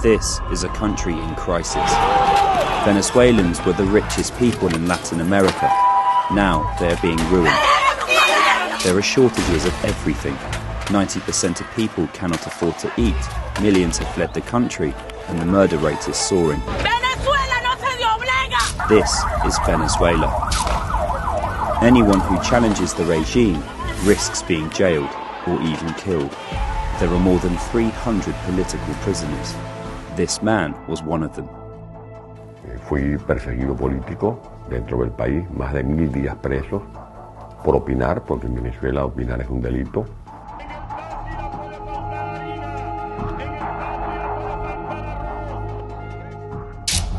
This is a country in crisis. Venezuelans were the richest people in Latin America. Now they are being ruined. There are shortages of everything. 90% of people cannot afford to eat. Millions have fled the country, and the murder rate is soaring. Venezuela no se dio obliga! This is Venezuela. Anyone who challenges the regime risks being jailed or even killed. There are more than 300 political prisoners. This man was one of them. Fui perseguido político dentro del país, más de 1000 días presos por opinar, porque en Venezuela opinar es un delito.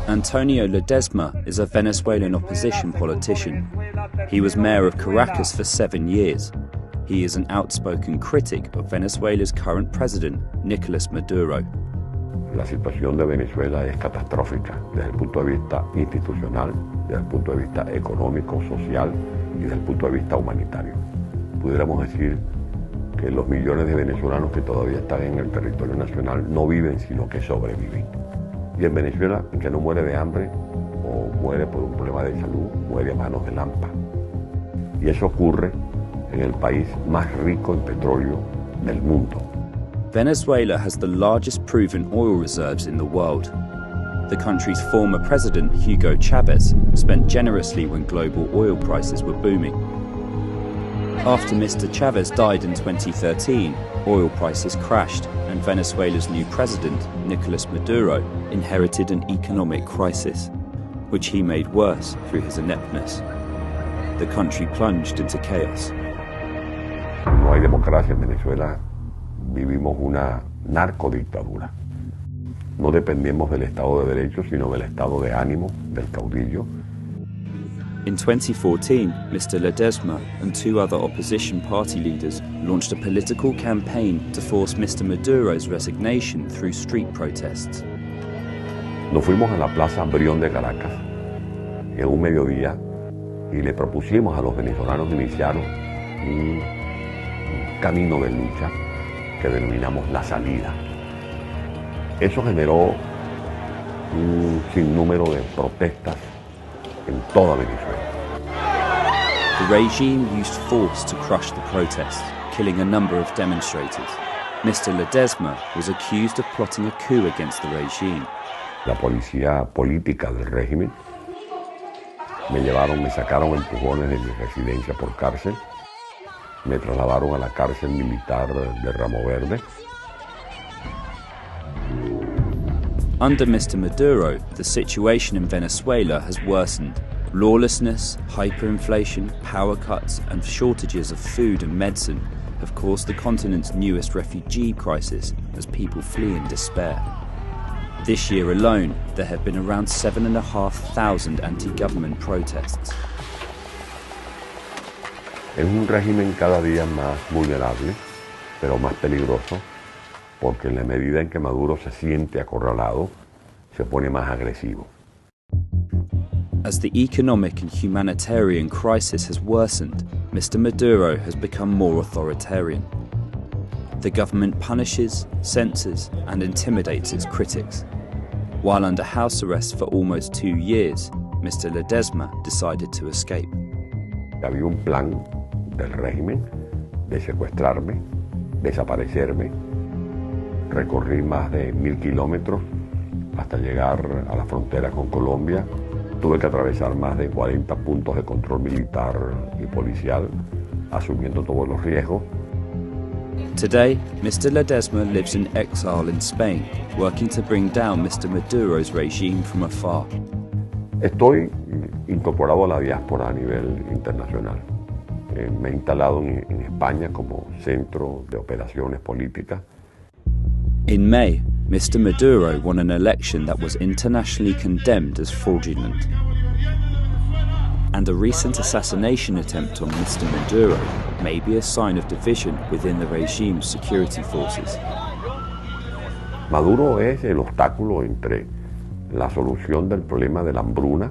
Antonio Ledezma is a Venezuelan opposition politician. He was mayor of Caracas for 7 years. He is an outspoken critic of Venezuela's current president, Nicolas Maduro. La situación de Venezuela es catastrófica desde el punto de vista institucional, desde el punto de vista económico, social y desde el punto de vista humanitario. Pudiéramos decir que los millones de venezolanos que todavía están en el territorio nacional no viven, sino que sobreviven. Y en Venezuela, el que no muere de hambre o muere por un problema de salud, muere a manos de lampa. Y eso ocurre en el país más rico en petróleo del mundo. Venezuela has the largest proven oil reserves in the world. The country's former president, Hugo Chavez, spent generously when global oil prices were booming. After Mr. Chavez died in 2013, oil prices crashed, and Venezuela's new president, Nicolas Maduro, inherited an economic crisis, which he made worse through his ineptness. The country plunged into chaos. No hay democracia en Venezuela. Vivimos una narcodictadura. No dependemos del Estado de Derecho, sino del estado de ánimo del caudillo. In 2014, Mr. Ledezma and 2 other opposition party leaders launched a political campaign to force Mr. Maduro's resignation through street protests. Nos fuimos a la Plaza Brión de Caracas en un mediodía y le propusimos a los venezolanos iniciar un camino de lucha que denominamos la salida. Eso generó un sinnúmero de protestas en toda Venezuela. The regime used force to crush the protests, killing a number of demonstrators. Mr. Ledezma was accused of plotting a coup against the regime. La policía política del régimen me sacaron empujones de mi residencia por cárcel. Me trasladaron a la cárcel militar de Ramo Verde. Under Mr. Maduro, the situation in Venezuela has worsened. Lawlessness, hyperinflation, power cuts, and shortages of food and medicine have caused the continent's newest refugee crisis as people flee in despair. This year alone, there have been around 7,500 anti-government protests. Es un régimen cada día más vulnerable, pero más peligroso, porque en la medida en que Maduro se siente acorralado, se pone más agresivo. As the economic and humanitarian crisis has worsened, Mr. Maduro has become more authoritarian. The government punishes, censors, and intimidates its critics. While under house arrest for almost 2 years, Mr. Ledezma decided to escape. Había un plan del régimen de secuestrarme, desaparecerme. Recorrí más de 1000 kilómetros hasta llegar a la frontera con Colombia. Tuve que atravesar más de 40 puntos de control militar y policial, asumiendo todos los riesgos. Today, Mr. Ledezma lives in exile in Spain, working to bring down Mr. Maduro's regime from afar. Estoy incorporado a la diáspora a nivel internacional. Me he instalado en España como centro de operaciones políticas. In May, Mr. Maduro won an election that was internationally condemned as fraudulent. And a recent assassination attempt on Mr. Maduro may be a sign of division within the regime's security forces. Maduro es el obstáculo entre la solución del problema de la hambruna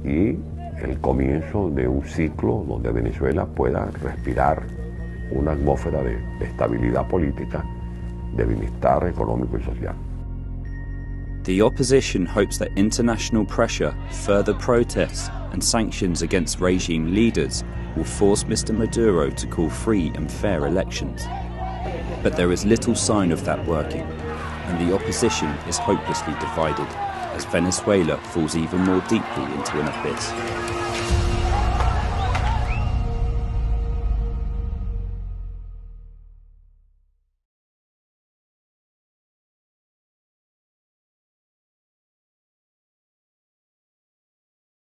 y el comienzo de un ciclo donde Venezuela pueda respirar una atmósfera de estabilidad política, de bienestar económico y social. The opposition hopes that international pressure, further protests and sanctions against regime leaders will force Mr. Maduro to call free and fair elections. But there is little sign of that working, and the opposition is hopelessly divided as Venezuela falls even more deeply into an abyss.